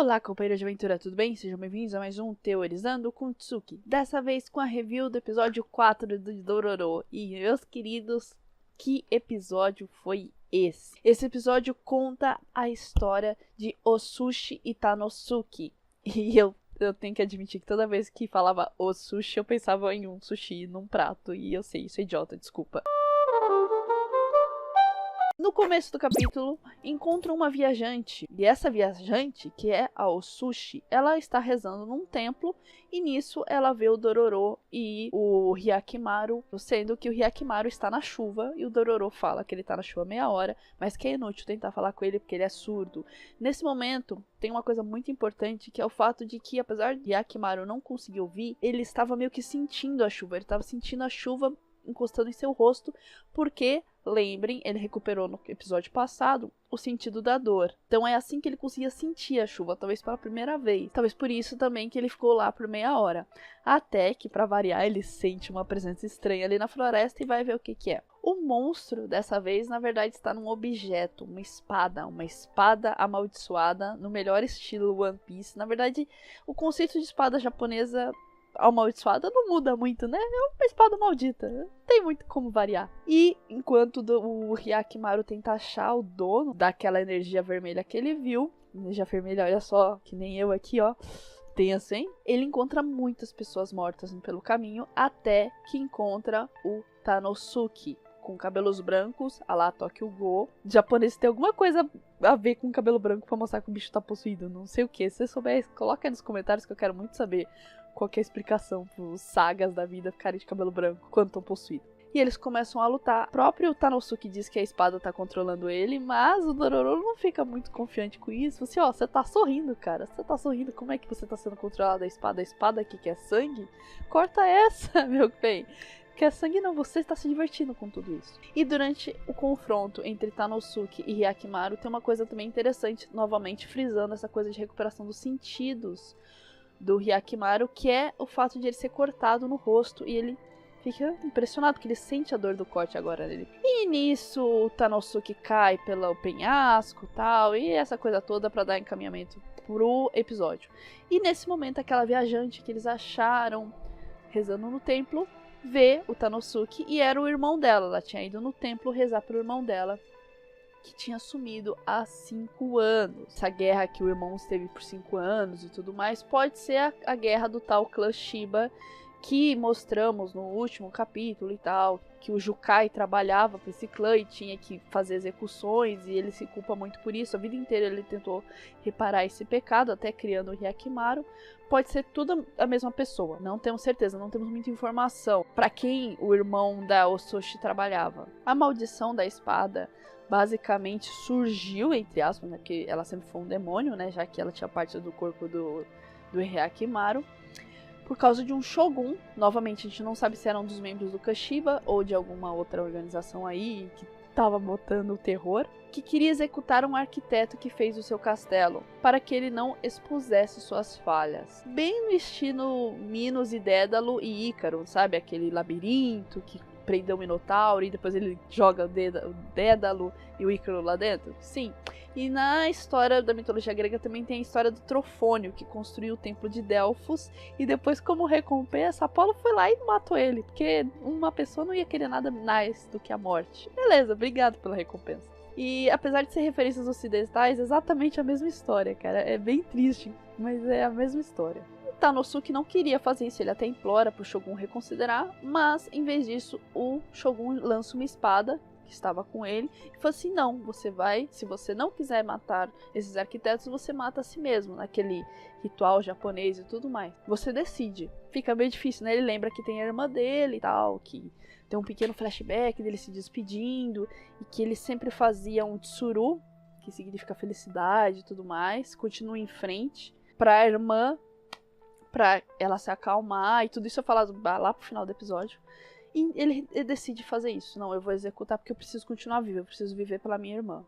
Olá, companheiros de aventura, tudo bem? Sejam bem-vindos a mais um Teorizando com Tsuki. Dessa vez com a review do episódio 4 do Dororo. E, meus queridos, que episódio foi esse? Esse episódio conta a história de Osushi e Tanosuke. E eu tenho que admitir que toda vez que falava Osushi, eu pensava em um sushi num prato. E eu sei, isso é idiota, desculpa. No começo do capítulo, encontram uma viajante, e essa viajante, que é a Osushi, ela está rezando num templo, e nisso ela vê o Dororo e o Hyakimaru, sendo que o Hyakimaru está na chuva, e o Dororo fala que ele está na chuva meia hora, mas que é inútil tentar falar com ele porque ele é surdo. Nesse momento, tem uma coisa muito importante, que é o fato de que, apesar de Hyakimaru não conseguir ouvir, ele estava meio que sentindo a chuva, ele estava sentindo a chuva encostando em seu rosto, porque, lembrem, ele recuperou no episódio passado o sentido da dor. Então é assim que ele conseguia sentir a chuva, talvez pela primeira vez. Talvez por isso também que ele ficou lá por meia hora. Até que, pra variar, ele sente uma presença estranha ali na floresta e vai ver o que é. O monstro, dessa vez, na verdade, está num objeto, uma espada amaldiçoada, no melhor estilo One Piece. Na verdade, o conceito de espada japonesa amaldiçoada não muda muito, né? É uma espada maldita, não tem muito como variar. E enquanto o Hyakimaru tenta achar o dono daquela energia vermelha que ele viu, energia vermelha, olha só, que nem eu aqui, ó, tem assim, ele encontra muitas pessoas mortas pelo caminho, até que encontra o Tanosuke, com cabelos brancos, a lá Tokyo Go. O japonês tem alguma coisa a ver com cabelo branco pra mostrar que o bicho tá possuído, não sei o que. Se você souber, coloca aí nos comentários que eu quero muito saber qual que é a explicação pros sagas da vida ficarem de cabelo branco quando estão possuídos. E eles começam a lutar. O próprio Tanosuke diz que a espada tá controlando ele, mas o Dororo não fica muito confiante com isso. Assim, ó, você tá sorrindo, cara. Você tá sorrindo. Como é que você tá sendo controlado da espada? A espada aqui que é sangue? Corta essa, meu bem. Que é sangue não, você está se divertindo com tudo isso. E durante o confronto entre Tanosuke e Hyakimaru tem uma coisa também interessante, novamente frisando essa coisa de recuperação dos sentidos do Hyakimaru, que é o fato de ele ser cortado no rosto e ele fica impressionado, porque ele sente a dor do corte agora nele. E nisso o Tanosuke cai pelo penhasco e tal, e essa coisa toda pra dar encaminhamento pro episódio. E nesse momento aquela viajante que eles acharam rezando no templo vê o Tanosuke e era o irmão dela. Ela tinha ido no templo rezar pro irmão dela, que tinha sumido há 5 anos. Essa guerra que o irmão esteve por 5 anos e tudo mais, pode ser a guerra do tal clã Shiba, que mostramos no último capítulo e tal, que o Jukai trabalhava para esse clã e tinha que fazer execuções, e ele se culpa muito por isso. A vida inteira ele tentou reparar esse pecado, até criando o Hyakimaru. Pode ser tudo a mesma pessoa, não temos certeza, não temos muita informação para quem o irmão da Osushi trabalhava. A maldição da espada basicamente surgiu, entre aspas, né, porque ela sempre foi um demônio, né, já que ela tinha parte do corpo do Hyakimaru, por causa de um shogun. Novamente, a gente não sabe se era um dos membros do Kashiba ou de alguma outra organização aí que estava botando o terror, que queria executar um arquiteto que fez o seu castelo, para que ele não expusesse suas falhas. Bem no estilo Minos e Dédalo e Ícaro, sabe? Aquele labirinto que prendeu o Minotauro e depois ele joga o Dédalo e o Ícaro lá dentro. Sim. E na história da mitologia grega também tem a história do Trofônio, que construiu o templo de Delfos, e depois, como recompensa, Apolo foi lá e matou ele, porque uma pessoa não ia querer nada mais do que a morte. Beleza, obrigado pela recompensa. E apesar de ser referências ocidentais, é exatamente a mesma história, cara. É bem triste, mas é a mesma história. Tanosuke não queria fazer isso, ele até implora pro Shogun reconsiderar, mas em vez disso o Shogun lança uma espada que estava com ele e fala assim: não, você vai, se você não quiser matar esses arquitetos, você mata a si mesmo, naquele ritual japonês e tudo mais. Você decide. Fica bem difícil, né? Ele lembra que tem a irmã dele e tal, que tem um pequeno flashback dele se despedindo e que ele sempre fazia um tsuru, que significa felicidade e tudo mais, continua em frente pra irmã, pra ela se acalmar, e tudo isso é falado lá pro final do episódio. E ele decide fazer isso. Não, eu vou executar porque eu preciso continuar vivo, eu preciso viver pela minha irmã.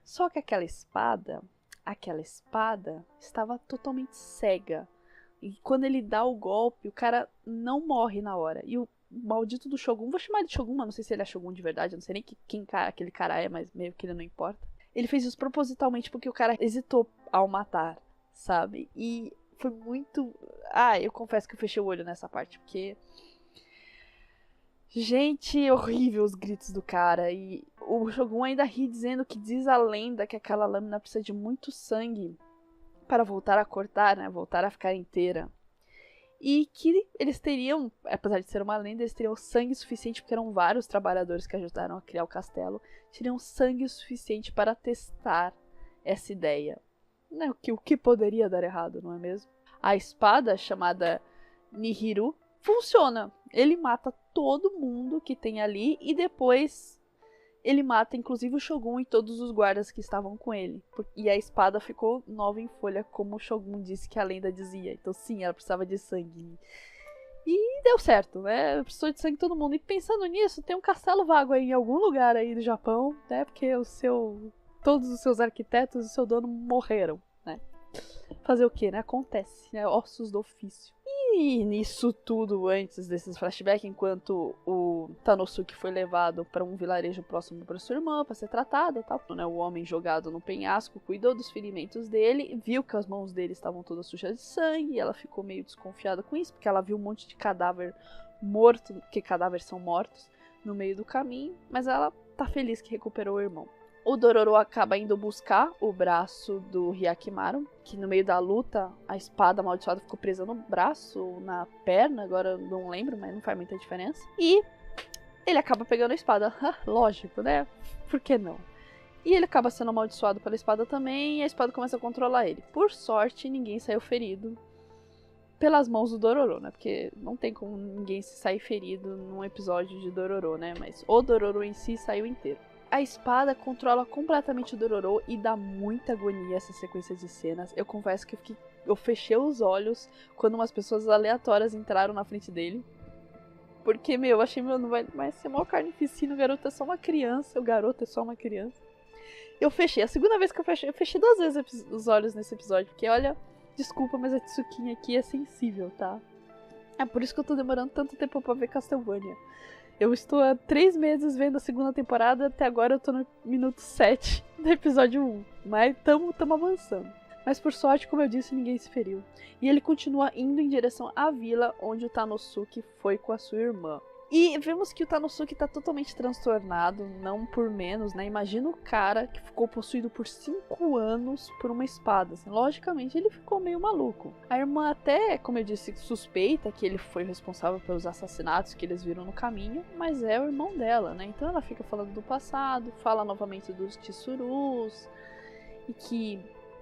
Só que aquela espada estava totalmente cega. E quando ele dá o golpe, o cara não morre na hora. E o maldito do Shogun, vou chamar de Shogun, mas não sei se ele é Shogun de verdade, eu não sei nem quem aquele cara é, mas meio que ele não importa. Ele fez isso propositalmente porque o cara hesitou ao matar, sabe? E foi muito... eu confesso que eu fechei o olho nessa parte, porque... Gente, horrível os gritos do cara. E o Shogun ainda ri dizendo que diz a lenda que aquela lâmina precisa de muito sangue para voltar a cortar, né? Voltar a ficar inteira. E que eles teriam, apesar de ser uma lenda, eles teriam sangue suficiente, porque eram vários trabalhadores que ajudaram a criar o castelo, teriam sangue suficiente para testar essa ideia. Né? O que poderia dar errado, não é mesmo? A espada, chamada Nihiru, funciona. Ele mata todo mundo que tem ali e depois ele mata inclusive o Shogun e todos os guardas que estavam com ele. E a espada ficou nova em folha, como o Shogun disse que a lenda dizia. Então sim, ela precisava de sangue. E deu certo, né? Precisou de sangue todo mundo. E pensando nisso, tem um castelo vago aí em algum lugar aí do Japão, né? Porque todos os seus arquitetos e seu dono morreram, né? Fazer o que, né? Acontece, né? Ossos do ofício. E nisso tudo, antes desses flashbacks, enquanto o Tanosuke foi levado para um vilarejo próximo para sua irmã para ser tratado, tal, né? O homem jogado no penhasco cuidou dos ferimentos dele, viu que as mãos dele estavam todas sujas de sangue, e ela ficou meio desconfiada com isso, porque ela viu um monte de cadáver morto, que cadáveres são mortos, no meio do caminho, mas ela tá feliz que recuperou o irmão. O Dororo acaba indo buscar o braço do Hyakimaru, que no meio da luta a espada amaldiçoada ficou presa no braço ou na perna, agora eu não lembro, mas não faz muita diferença. E ele acaba pegando a espada, lógico, né? Por que não? E ele acaba sendo amaldiçoado pela espada também, e a espada começa a controlar ele. Por sorte, ninguém saiu ferido pelas mãos do Dororo, né? Porque não tem como ninguém se sair ferido num episódio de Dororo, né? Mas o Dororo em si saiu inteiro. A espada controla completamente o Dororo e dá muita agonia essa sequência de cenas. Eu confesso que eu fechei os olhos quando umas pessoas aleatórias entraram na frente dele. Porque, eu achei, não vai ser mó carnificina, o garoto é só uma criança, o garoto é só uma criança. Eu fechei, a segunda vez que eu fechei 2 vezes os olhos nesse episódio, porque olha, desculpa, mas a Tsukinha aqui é sensível, tá? É por isso que eu tô demorando tanto tempo pra ver Castlevania. Eu estou há 3 meses vendo a segunda temporada, até agora eu tô no minuto 7 do episódio 1. Mas tamo avançando. Mas por sorte, como eu disse, ninguém se feriu. E ele continua indo em direção à vila onde o Tanosuke foi com a sua irmã. E vemos que o Tanosuke tá totalmente transtornado, não por menos, né? Imagina o cara que ficou possuído por 5 anos por uma espada. Assim, logicamente, ele ficou meio maluco. A irmã até, como eu disse, suspeita que ele foi responsável pelos assassinatos que eles viram no caminho, mas é o irmão dela, né? Então ela fica falando do passado, fala novamente dos Tsurus, e que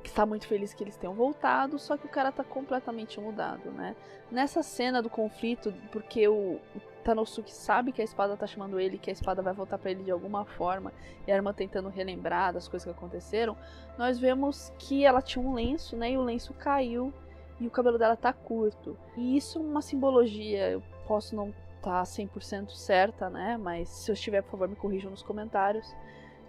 está muito feliz que eles tenham voltado, só que o cara tá completamente mudado, né? Nessa cena do conflito, porque o Tanosuke sabe que a espada tá chamando ele, que a espada vai voltar pra ele de alguma forma, e a irmã tentando relembrar das coisas que aconteceram, nós vemos que ela tinha um lenço, né, e o lenço caiu, e o cabelo dela tá curto. E isso é uma simbologia, eu posso não estar 100% certa, né, mas se eu estiver, por favor, me corrijam nos comentários,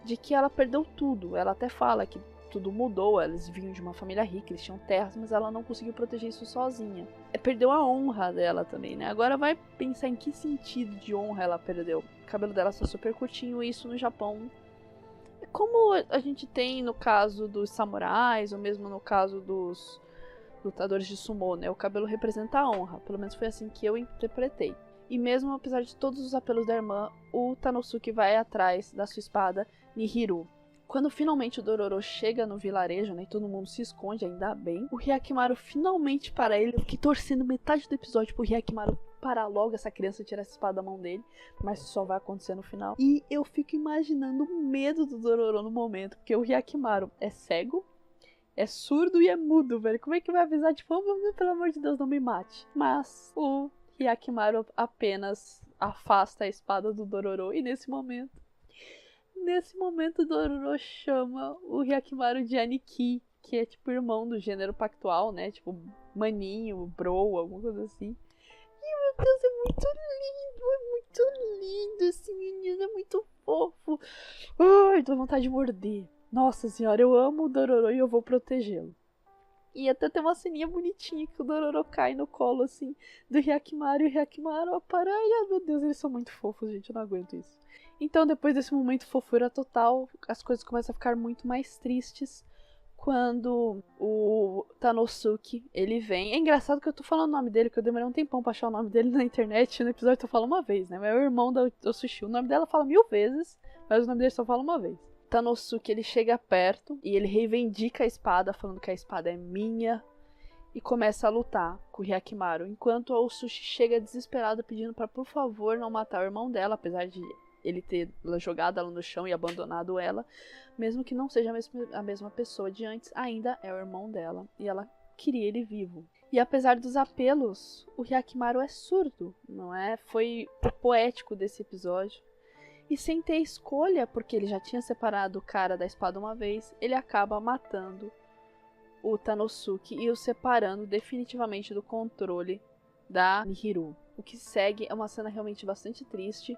de que ela perdeu tudo. Ela até fala que tudo mudou, eles vinham de uma família rica, eles tinham terras, mas ela não conseguiu proteger isso sozinha. Perdeu a honra dela também, né? Agora vai pensar em que sentido de honra ela perdeu. O cabelo dela está super curtinho, e isso no Japão, como a gente tem no caso dos samurais, ou mesmo no caso dos lutadores de sumô, né? O cabelo representa a honra, pelo menos foi assim que eu interpretei. E mesmo apesar de todos os apelos da irmã, o Tanosuke vai atrás da sua espada Nihiru. Quando finalmente o Dororo chega no vilarejo, né, e todo mundo se esconde, ainda bem, o Hyakimaru finalmente para ele. Eu fiquei torcendo metade do episódio pro Hyakimaru parar logo essa criança, tirar essa espada da mão dele, mas isso só vai acontecer no final. E eu fico imaginando o medo do Dororo no momento, porque o Hyakimaru é cego, é surdo e é mudo, velho. Como é que vai avisar, tipo, oh, pelo amor de Deus, não me mate? Mas o Hyakimaru apenas afasta a espada do Dororo, e nesse momento o Dororo chama o Hyakimaru de Aniki, que é tipo irmão do gênero pactual, né? Tipo, maninho, bro, alguma coisa assim. E meu Deus, é muito lindo, esse menino é muito fofo. Ai, tô vontade de morder. Nossa senhora, eu amo o Dororo e eu vou protegê-lo. E até tem uma ceninha bonitinha que o Dororo cai no colo, assim, do Hyakimaru, e o Hyakimaru para. Ai, meu Deus, eles são muito fofos, gente, eu não aguento isso. Então, depois desse momento fofura total, as coisas começam a ficar muito mais tristes, quando o Tanosuke, ele vem. É engraçado que eu tô falando o nome dele, que eu demorei um tempão pra achar o nome dele na internet. No episódio eu falo uma vez, né? Mas é o irmão da Sushi. O nome dela fala 1000 vezes, mas o nome dele só fala uma vez. Tanosuke, ele chega perto e ele reivindica a espada, falando que a espada é minha. E começa a lutar com o Hyakimaru. Enquanto o Sushi chega desesperado pedindo pra, por favor, não matar o irmão dela, apesar de ele ter jogado ela no chão e abandonado ela, mesmo que não seja a mesma pessoa de antes, ainda é o irmão dela, e ela queria ele vivo. E apesar dos apelos, o Hyakimaru é surdo, não é? Foi o poético desse episódio. E sem ter escolha, porque ele já tinha separado o cara da espada uma vez, ele acaba matando o Tanosuke e o separando definitivamente do controle da Nihiro. O que segue é uma cena realmente bastante triste,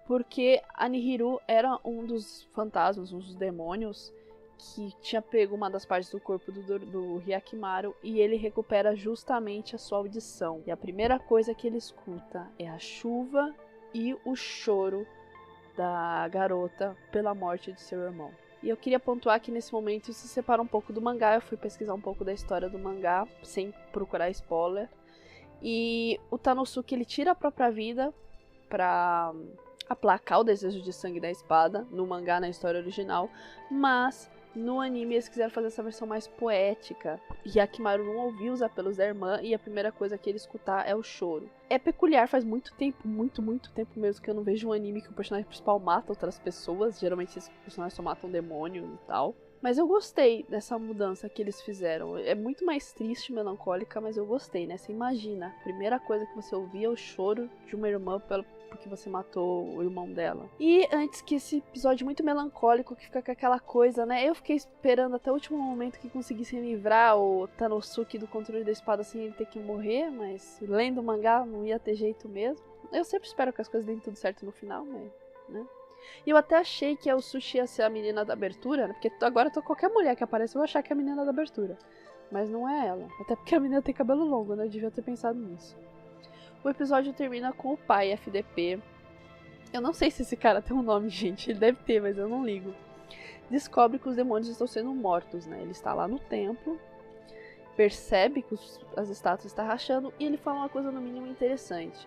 porque a Nihiro era um dos fantasmas, um dos demônios que tinha pego uma das partes do corpo do Hyakimaru, e ele recupera justamente a sua audição. E a primeira coisa que ele escuta é a chuva e o choro da garota pela morte de seu irmão. E eu queria pontuar que nesse momento isso se separa um pouco do mangá. Eu fui pesquisar um pouco da história do mangá, sem procurar spoiler. E o Tanosuke, ele tira a própria vida pra aplacar o desejo de sangue da espada, no mangá, na história original, mas no anime eles quiseram fazer essa versão mais poética. Hyakimaru não ouviu os apelos da irmã e a primeira coisa que ele escutar é o choro. É peculiar, faz muito tempo, muito tempo mesmo que eu não vejo um anime que o personagem principal mata outras pessoas. Geralmente esses personagens só matam demônios e tal. Mas eu gostei dessa mudança que eles fizeram. É muito mais triste e melancólica, mas eu gostei, né? Você imagina, a primeira coisa que você ouvia é o choro de uma irmã porque você matou o irmão dela. E antes que esse episódio muito melancólico, que fica com aquela coisa, né? Eu fiquei esperando até o último momento que conseguissem livrar o Tanosuke do controle da espada sem ele ter que morrer, mas lendo o mangá não ia ter jeito mesmo. Eu sempre espero que as coisas deem tudo certo no final, mas, né? E eu até achei que a Sushi ia ser a menina da abertura, né? Porque agora qualquer mulher que aparece eu vou achar que é a menina da abertura. Mas não é ela. Até porque a menina tem cabelo longo, né? Eu devia ter pensado nisso. O episódio termina com o pai FDP. Eu não sei se esse cara tem um nome, gente. Ele deve ter, mas eu não ligo. Descobre que os demônios estão sendo mortos, né? Ele está lá no templo, percebe que as estátuas estão rachando e ele fala uma coisa no mínimo interessante.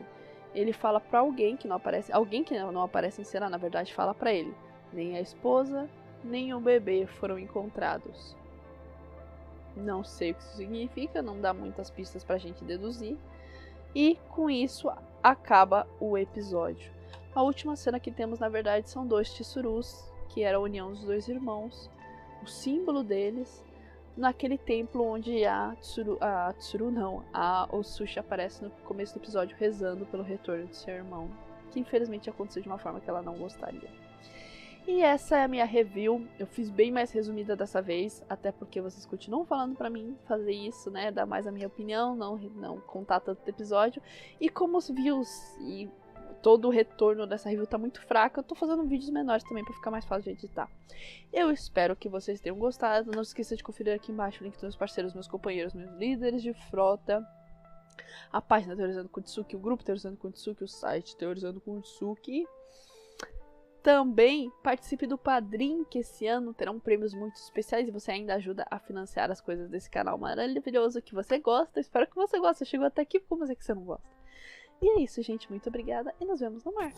Ele fala pra alguém que não aparece em cena, na verdade, fala pra ele: nem a esposa, nem o bebê foram encontrados. Não sei o que isso significa, não dá muitas pistas pra gente deduzir. E com isso acaba o episódio. A última cena que temos, na verdade, são dois Tsurus, que era a união dos dois irmãos, o símbolo deles, naquele templo onde a Sushi aparece no começo do episódio rezando pelo retorno de seu irmão, que infelizmente aconteceu de uma forma que ela não gostaria. E essa é a minha review. Eu fiz bem mais resumida dessa vez, até porque vocês continuam falando pra mim fazer isso, né, dar mais a minha opinião, não contar tanto episódio. E como os views e todo o retorno dessa review tá muito fraco, eu tô fazendo vídeos menores também pra ficar mais fácil de editar. Eu espero que vocês tenham gostado. Não esqueça de conferir aqui embaixo o link dos meus parceiros, meus companheiros, meus líderes de frota, a página Teorizando com Tsuki, o grupo Teorizando com Tsuki, o site Teorizando com Tsuki. Também participe do Padrim, que esse ano terão prêmios muito especiais e você ainda ajuda a financiar as coisas desse canal maravilhoso que você gosta. Espero que você goste. Chegou até aqui, como é que você não gosta? E é isso, gente. Muito obrigada e nos vemos no mar.